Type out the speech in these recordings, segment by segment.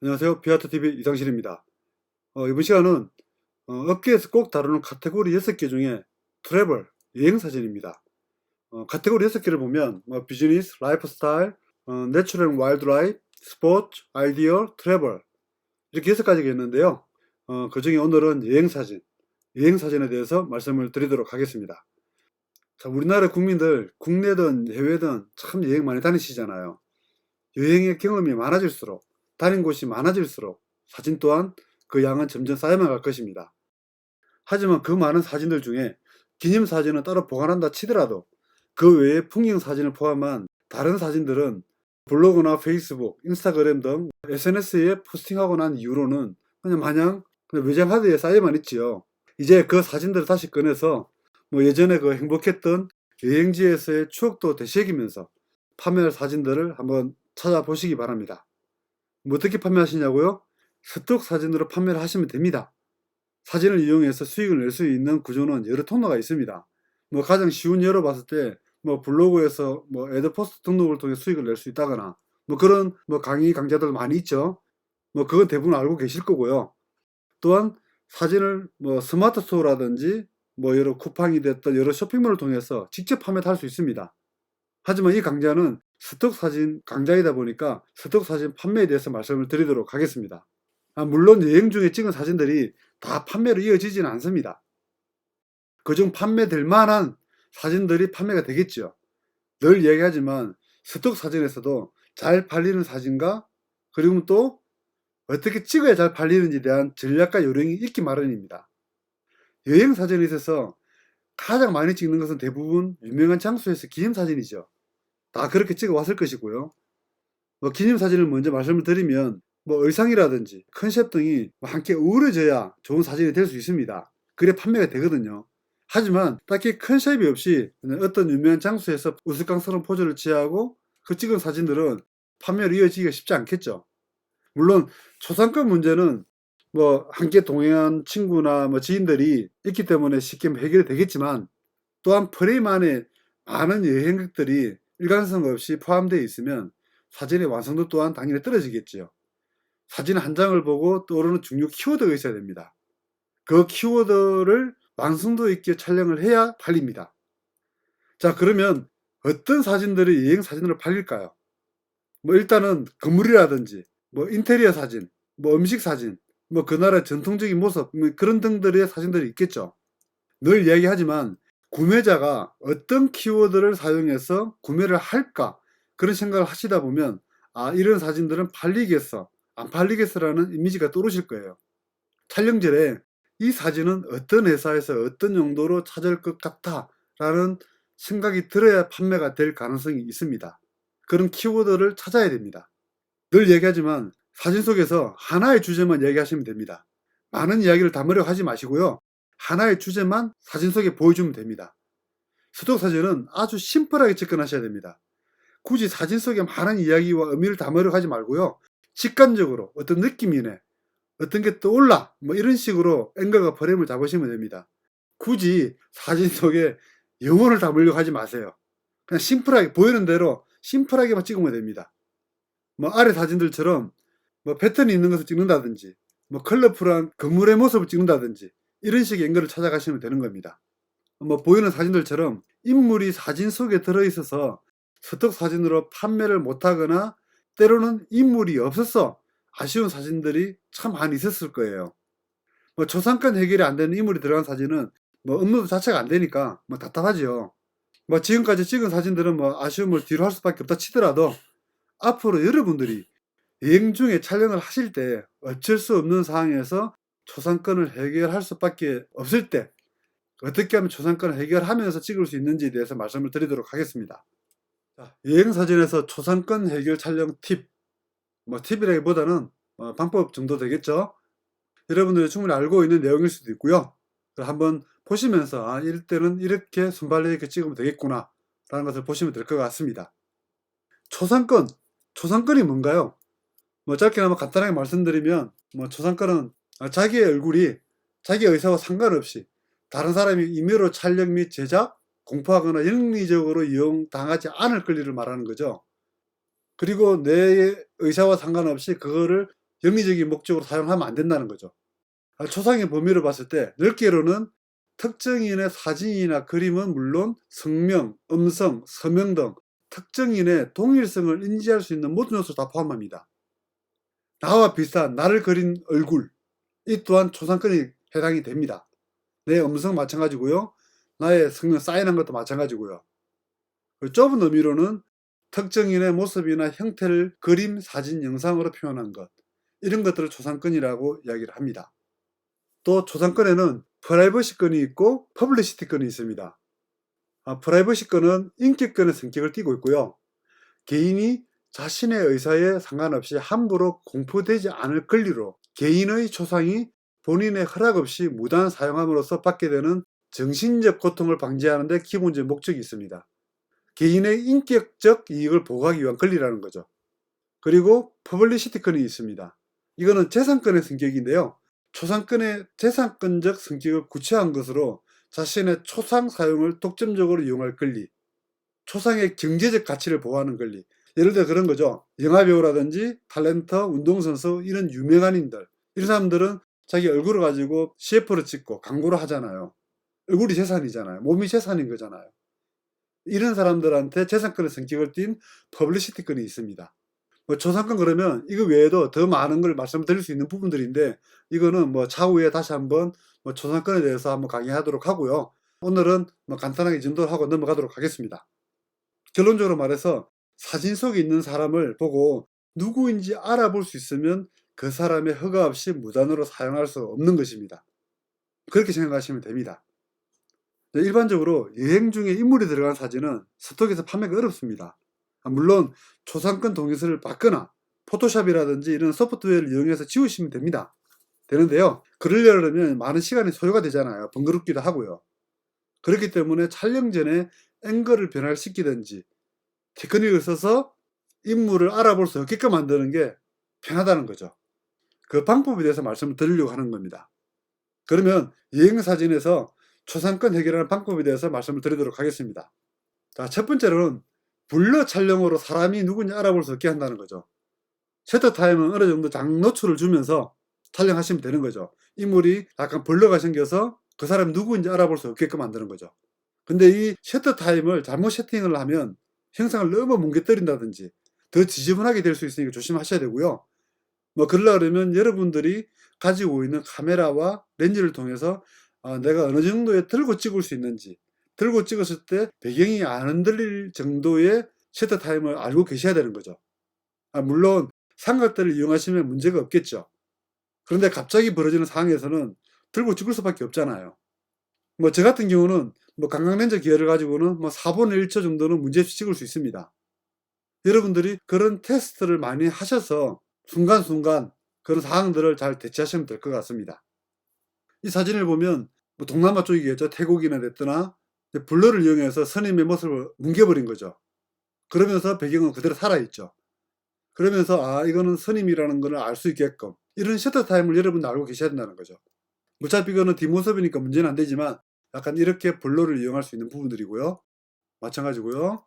안녕하세요. 비아트TV 이상실입니다. 이번 시간은 업계에서 꼭 다루는 카테고리 6개 중에 트래블, 여행사진입니다. 카테고리 6개를 보면 비즈니스, 라이프스타일, 내추럴 앤 와일드라이프, 스포츠, 아이디어, 트래블 이렇게 6가지가 있는데요. 그 중에 오늘은 여행사진에 대해서 말씀을 드리도록 하겠습니다. 자, 우리나라 국민들 국내든 해외든 참 여행 많이 다니시잖아요. 여행의 경험이 많아질수록 다닌 곳이 많아질수록 사진 또한 그 양은 점점 쌓여만 갈 것입니다. 하지만 그 많은 사진들 중에 기념사진은 따로 보관한다 치더라도 그 외에 풍경사진을 포함한 다른 사진들은 블로그나 페이스북, 인스타그램 등 SNS에 포스팅하고 난 이후로는 그냥 마냥 외장 하드에 쌓여만 있지요. 이제 그 사진들을 다시 꺼내서 예전에 그 행복했던 여행지에서의 추억도 되새기면서 판매할 사진들을 한번 찾아보시기 바랍니다. 어떻게 판매하시냐고요? 스톡 사진으로 판매를 하시면 됩니다. 사진을 이용해서 수익을 낼 수 있는 구조는 여러 통로가 있습니다. 가장 쉬운 예로 봤을 때 블로그에서 애드포스트 등록을 통해 수익을 낼 수 있다거나 그런 강의 강좌들 많이 있죠. 그건 대부분 알고 계실 거고요. 또한 사진을 스마트 스토어라든지 여러 쿠팡이 됐던 여러 쇼핑몰을 통해서 직접 판매도 할 수 있습니다. 하지만 이 강좌는 스톡 사진 강좌이다 보니까 스톡 사진 판매에 대해서 말씀을 드리도록 하겠습니다. 물론 여행 중에 찍은 사진들이 다 판매로 이어지지는 않습니다. 그중 판매될 만한 사진들이 판매가 되겠죠. 늘 얘기하지만 스톡 사진에서도 잘 팔리는 사진과 그리고 또 어떻게 찍어야 잘 팔리는지에 대한 전략과 요령이 있기 마련입니다. 여행 사진에 있어서 가장 많이 찍는 것은 대부분 유명한 장소에서 기념사진이죠. 다 그렇게 찍어 왔을 것이고요. 기념사진을 먼저 말씀을 드리면 의상이라든지 컨셉 등이 함께 어우러져야 좋은 사진이 될 수 있습니다. 그래 판매가 되거든요. 하지만 딱히 컨셉이 없이 그냥 어떤 유명한 장소에서 우스꽝스러운 포즈를 취하고 그 찍은 사진들은 판매로 이어지기가 쉽지 않겠죠. 물론 초상권 문제는 함께 동행한 친구나 지인들이 있기 때문에 쉽게 해결이 되겠지만 또한 프레임 안에 많은 여행객들이 일관성 없이 포함되어 있으면 사진의 완성도 또한 당연히 떨어지겠지요. 사진 한 장을 보고 떠오르는 중요 키워드가 있어야 됩니다. 그 키워드를 완성도 있게 촬영을 해야 팔립니다. 자, 그러면 어떤 사진들이 여행 사진으로 팔릴까요? 일단은 건물이라든지 인테리어 사진, 음식 사진, 그 나라의 전통적인 모습 그런 등들의 사진들이 있겠죠. 늘 이야기하지만 구매자가 어떤 키워드를 사용해서 구매를 할까 그런 생각을 하시다 보면 이런 사진들은 팔리겠어 안 팔리겠어라는 이미지가 떠오르실 거예요. 촬영전에 이 사진은 어떤 회사에서 어떤 용도로 찾을 것 같아 라는 생각이 들어야 판매가 될 가능성이 있습니다. 그런 키워드를 찾아야 됩니다. 늘 얘기하지만 사진 속에서 하나의 주제만 얘기하시면 됩니다. 많은 이야기를 담으려고 하지 마시고요. 하나의 주제만 사진 속에 보여주면 됩니다. 스톡 사진은 아주 심플하게 접근하셔야 됩니다. 굳이 사진 속에 많은 이야기와 의미를 담으려고 하지 말고요. 직관적으로 어떤 느낌이네, 어떤 게 떠올라 이런 식으로 앵글과 프레임을 잡으시면 됩니다. 굳이 사진 속에 영혼을 담으려고 하지 마세요. 그냥 심플하게 보이는 대로 심플하게만 찍으면 됩니다. 아래 사진들처럼 패턴이 있는 것을 찍는다든지 컬러풀한 건물의 모습을 찍는다든지 이런 식의 앵글을 찾아가시면 되는 겁니다. 보이는 사진들처럼 인물이 사진 속에 들어있어서 스톡 사진으로 판매를 못하거나 때로는 인물이 없어서 아쉬운 사진들이 참 많이 있었을 거예요. 초상권 해결이 안 되는 인물이 들어간 사진은 업로드 자체가 안 되니까 답답하죠. 지금까지 찍은 사진들은 아쉬움을 뒤로 할 수밖에 없다 치더라도 앞으로 여러분들이 여행 중에 촬영을 하실 때 어쩔 수 없는 상황에서 초상권을 해결할 수밖에 없을 때 어떻게 하면 초상권을 해결하면서 찍을 수 있는지에 대해서 말씀을 드리도록 하겠습니다. 자, 여행사진에서 초상권 해결 촬영 팁, 팁이라기보다는 방법 정도 되겠죠. 여러분들이 충분히 알고 있는 내용일 수도 있고요. 한번 보시면서 이럴 때는 이렇게 순발력 있게 찍으면 되겠구나 라는 것을 보시면 될 것 같습니다. 초상권이 뭔가요? 짧게나마 간단하게 말씀드리면 초상권은 자기의 얼굴이 자기 의사와 상관없이 다른 사람이 임의로 촬영 및 제작, 공포하거나 영리적으로 이용당하지 않을 권리를 말하는 거죠. 그리고 내 의사와 상관없이 그거를 영리적인 목적으로 사용하면 안 된다는 거죠. 초상의 범위를 봤을 때 넓게로는 특정인의 사진이나 그림은 물론 성명, 음성, 서명 등 특정인의 동일성을 인지할 수 있는 모든 요소를 다 포함합니다. 나와 비슷한 나를 그린 얼굴, 이 또한 초상권에 해당이 됩니다. 내 음성 마찬가지고요. 나의 성명 사인한 것도 마찬가지고요. 좁은 의미로는 특정인의 모습이나 형태를 그림, 사진, 영상으로 표현한 것, 이런 것들을 초상권이라고 이야기를 합니다. 또 초상권에는 프라이버시권이 있고 퍼블리시티권이 있습니다. 프라이버시권은 인격권의 성격을 띠고 있고요. 개인이 자신의 의사에 상관없이 함부로 공표되지 않을 권리로 개인의 초상이 본인의 허락 없이 무단 사용함으로써 받게 되는 정신적 고통을 방지하는 데 기본적인 목적이 있습니다. 개인의 인격적 이익을 보호하기 위한 권리라는 거죠. 그리고 퍼블리시티권이 있습니다. 이거는 재산권의 성격인데요. 초상권의 재산권적 성격을 구체화한 것으로 자신의 초상 사용을 독점적으로 이용할 권리, 초상의 경제적 가치를 보호하는 권리. 예를 들어 그런 거죠. 영화배우라든지 탤런트, 운동선수, 이런 유명한인들, 이런 사람들은 자기 얼굴을 가지고 CF를 찍고 광고를 하잖아요. 얼굴이 재산이잖아요. 몸이 재산인 거잖아요. 이런 사람들한테 재산권의 성격을 띤 퍼블리시티권이 있습니다. 초상권 그러면 이거 외에도 더 많은 걸 말씀드릴 수 있는 부분들인데, 이거는 차후에 다시 한번 초상권에 대해서 한번 강의하도록 하고요. 오늘은 간단하게 이 정도로 하고 넘어가도록 하겠습니다. 결론적으로 말해서 사진 속에 있는 사람을 보고 누구인지 알아볼 수 있으면 그 사람의 허가 없이 무단으로 사용할 수 없는 것입니다. 그렇게 생각하시면 됩니다. 일반적으로 여행 중에 인물이 들어간 사진은 스톡에서 판매가 어렵습니다. 물론 초상권 동의서를 받거나 포토샵이라든지 이런 소프트웨어를 이용해서 지우시면 되는데요. 그러려면 많은 시간이 소요가 되잖아요. 번거롭기도 하고요. 그렇기 때문에 촬영 전에 앵글을 변화시키든지 테크닉을 써서 인물을 알아볼 수 없게끔 만드는 게 편하다는 거죠. 그 방법에 대해서 말씀을 드리려고 하는 겁니다. 그러면 여행사진에서 초상권 해결하는 방법에 대해서 말씀을 드리도록 하겠습니다. 자, 첫 번째로는 블러 촬영으로 사람이 누군지 알아볼 수 없게 한다는 거죠. 셔터 타임은 어느 정도 장 노출을 주면서 촬영하시면 되는 거죠. 인물이 약간 블러가 생겨서 그 사람이 누구인지 알아볼 수 없게끔 만드는 거죠. 근데 이 셔터 타임을 잘못 세팅을 하면 형상을 너무 뭉개뜨린다든지 더 지저분하게 될 수 있으니까 조심하셔야 되고요. 그러려면 여러분들이 가지고 있는 카메라와 렌즈를 통해서 내가 어느 정도에 들고 찍을 수 있는지, 들고 찍었을 때 배경이 안 흔들릴 정도의 셔터 타임을 알고 계셔야 되는 거죠. 물론 삼각대를 이용하시면 문제가 없겠죠. 그런데 갑자기 벌어지는 상황에서는 들고 찍을 수밖에 없잖아요. 저 같은 경우는 강강렌즈 기어를 가지고는 4분의 1초 정도는 문제없이 찍을 수 있습니다. 여러분들이 그런 테스트를 많이 하셔서 순간순간 그런 상황들을 잘 대처하시면 될 것 같습니다. 이 사진을 보면 동남아 쪽이겠죠. 태국이나 됐거나 블러를 이용해서 스님의 모습을 뭉개버린 거죠. 그러면서 배경은 그대로 살아있죠. 그러면서 이거는 스님이라는 걸 알 수 있게끔 이런 셔터 타임을 여러분도 알고 계셔야 된다는 거죠. 어차피 이거는 뒷모습이니까 문제는 안 되지만 약간 이렇게 블러를 이용할 수 있는 부분들이고요. 마찬가지고요.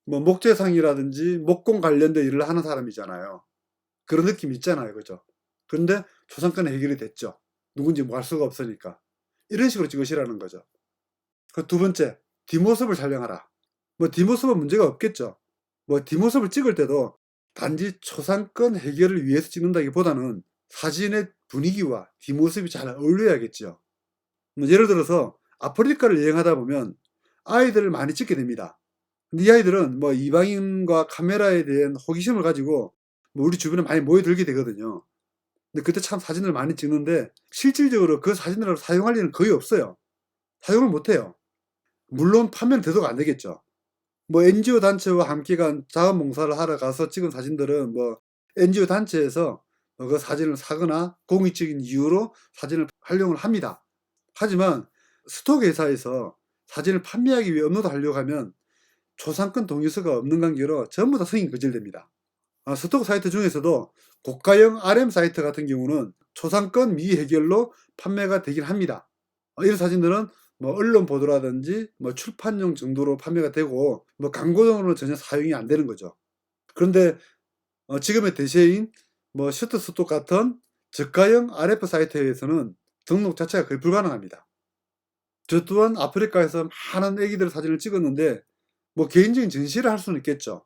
목재상이라든지 목공 관련된 일을 하는 사람이잖아요. 그런 느낌이 있잖아요. 그죠? 그런데 초상권은 해결이 됐죠. 누군지 알 수가 없으니까. 이런 식으로 찍으시라는 거죠. 그 두 번째, 뒷모습을 촬영하라. 뒷모습은 문제가 없겠죠. 뒷모습을 찍을 때도 단지 초상권 해결을 위해서 찍는다기보다는 사진의 분위기와 뒷모습이 잘 어울려야겠죠. 예를 들어서 아프리카를 여행하다 보면 아이들을 많이 찍게 됩니다. 근데 이 아이들은 이방인과 카메라에 대한 호기심을 가지고 우리 주변에 많이 모여들게 되거든요. 근데 그때 참 사진을 많이 찍는데 실질적으로 그 사진을 사용할 일은 거의 없어요. 사용을 못해요. 물론 판매는 돼도가 안 되겠죠. NGO 단체와 함께 간 자원봉사를 하러 가서 찍은 사진들은 NGO 단체에서 그 사진을 사거나 공익적인 이유로 사진을 활용을 합니다. 하지만 스톡 회사에서 사진을 판매하기 위해 업로드하려고 하면 초상권 동의서가 없는 관계로 전부 다 승인 거절됩니다. 스톡 사이트 중에서도 고가형 RM 사이트 같은 경우는 초상권 미해결로 판매가 되긴 합니다. 이런 사진들은 언론 보도라든지 출판용 정도로 판매가 되고 광고용으로는 전혀 사용이 안 되는 거죠. 그런데 지금의 대세인 뭐 셔터스톡 같은 저가형 RF 사이트에서는 등록 자체가 거의 불가능합니다. 저 또한 아프리카에서 많은 애기들 사진을 찍었는데 뭐 개인적인 전시를 할 수는 있겠죠.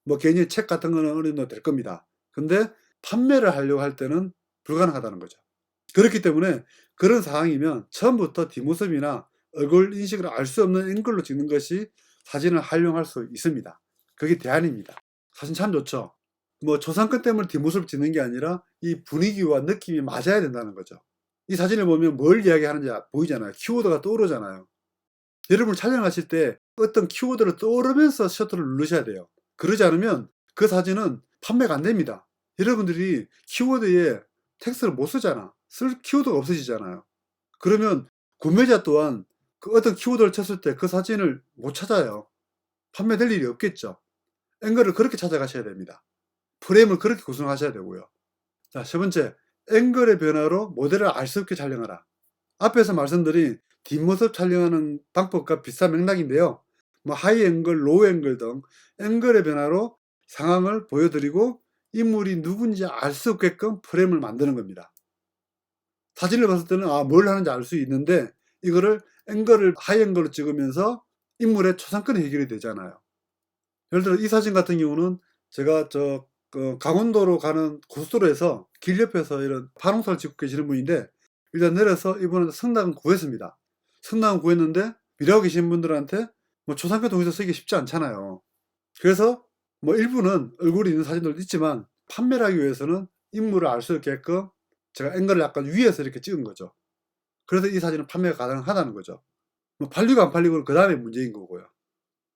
뭐 개인의 책 같은 거는 어느 정도 될 겁니다. 근데 판매를 하려고 할 때는 불가능하다는 거죠. 그렇기 때문에 그런 상황이면 처음부터 뒷모습이나 얼굴 인식을 알 수 없는 앵글로 찍는 것이 사진을 활용할 수 있습니다. 그게 대안입니다. 사진 참 좋죠. 뭐 초상권 때문에 뒷모습을 찍는 게 아니라 이 분위기와 느낌이 맞아야 된다는 거죠. 이 사진을 보면 뭘 이야기하는지 보이잖아요. 키워드가 떠오르잖아요. 여러분 촬영하실 때 어떤 키워드를 떠오르면서 셔터를 누르셔야 돼요. 그러지 않으면 그 사진은 판매가 안 됩니다. 여러분들이 키워드에 텍스트를 못 쓰잖아. 쓸 키워드가 없어지잖아요. 그러면 구매자 또한 그 어떤 키워드를 쳤을 때 그 사진을 못 찾아요. 판매될 일이 없겠죠. 앵글을 그렇게 찾아가셔야 됩니다. 프레임을 그렇게 구성하셔야 되고요. 자, 세 번째, 앵글의 변화로 모델을 알 수 없게 촬영하라. 앞에서 말씀드린 뒷모습 촬영하는 방법과 비슷한 맥락인데요. 뭐 하이 앵글, 로우 앵글 등 앵글의 변화로 상황을 보여드리고 인물이 누군지 알 수 없게끔 프레임을 만드는 겁니다. 사진을 봤을 때는 뭘 하는지 알 수 있는데 이거를 앵글을 하이 앵글로 찍으면서 인물의 초상권이 해결이 되잖아요. 예를 들어 이 사진 같은 경우는 제가 강원도로 가는 고속도로에서 길 옆에서 이런 파농사를 짓고 계시는 분인데 일단 내려서 이분은 성당을 구했습니다. 성당을 구했는데 일하고 계신 분들한테 뭐 초상권 동의서 쓰기 쉽지 않잖아요. 그래서 뭐 일부는 얼굴이 있는 사진들도 있지만 판매를 하기 위해서는 인물을 알 수 있게끔 제가 앵글을 약간 위에서 이렇게 찍은 거죠. 그래서 이 사진은 판매가 가능하다는 거죠. 뭐 팔리고 안 팔리고는 그 다음에 문제인 거고요.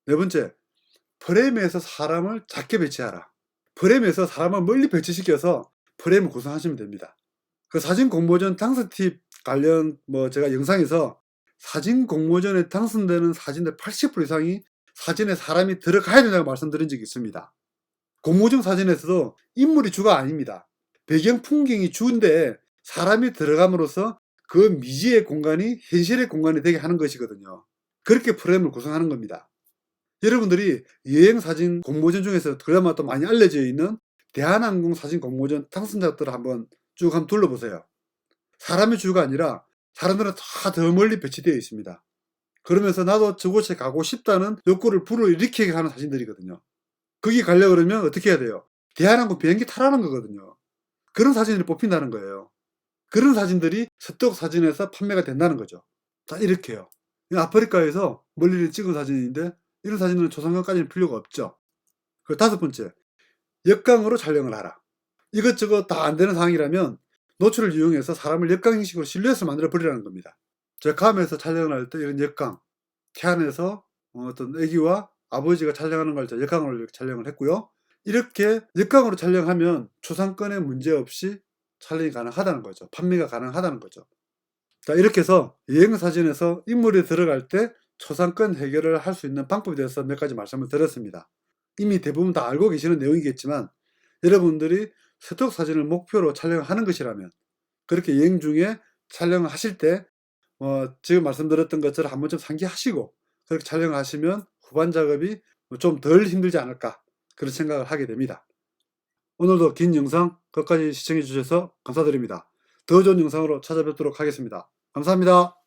네 번째, 프레임에서 사람을 작게 배치하라. 프레임에서 사람을 멀리 배치시켜서 프레임을 구성하시면 됩니다. 그 사진 공모전 당선 팁 관련 제가 영상에서 사진 공모전에 당선되는 사진들 80% 이상이 사진에 사람이 들어가야 된다고 말씀드린 적이 있습니다. 공모전 사진에서도 인물이 주가 아닙니다. 배경 풍경이 주인데 사람이 들어감으로써 그 미지의 공간이 현실의 공간이 되게 하는 것이거든요. 그렇게 프레임을 구성하는 겁니다. 여러분들이 여행사진 공모전 중에서 그나마 또 많이 알려져 있는 대한항공 사진 공모전 당선자들을 한번 쭉 한번 둘러보세요. 사람의 주가 아니라 사람들은 다 더 멀리 배치되어 있습니다. 그러면서 나도 저곳에 가고 싶다는 욕구를 불어일으키게 하는 사진들이거든요. 거기 가려고 그러면 어떻게 해야 돼요? 대한항공 비행기 타라는 거거든요. 그런 사진이 뽑힌다는 거예요. 그런 사진들이 스톡 사진에서 판매가 된다는 거죠. 자, 이렇게요. 아프리카에서 멀리를 찍은 사진인데 이런 사진은 초상권까지는 필요가 없죠. 그 다섯 번째, 역광으로 촬영을 하라. 이것저것 다 안 되는 상황이라면 노출을 이용해서 사람을 역광 형식으로 실루엣을 만들어 버리라는 겁니다. 제가 감에서 촬영을 할 때 이런 역광, 태안에서 어떤 아기와 아버지가 촬영하는 걸 제가 역광으로 이렇게 촬영을 했고요. 이렇게 역광으로 촬영하면 초상권에 문제 없이 촬영이 가능하다는 거죠. 판매가 가능하다는 거죠. 자, 이렇게 해서 여행사진에서 인물이 들어갈 때 초상권 해결을 할 수 있는 방법에 대해서 몇 가지 말씀을 드렸습니다. 이미 대부분 다 알고 계시는 내용이겠지만 여러분들이 스톡 사진을 목표로 촬영하는 것이라면 그렇게 여행 중에 촬영을 하실 때 지금 말씀드렸던 것처럼 한 번쯤 상기하시고 그렇게 촬영을 하시면 후반 작업이 좀 덜 힘들지 않을까 그런 생각을 하게 됩니다. 오늘도 긴 영상 끝까지 시청해 주셔서 감사드립니다. 더 좋은 영상으로 찾아뵙도록 하겠습니다. 감사합니다.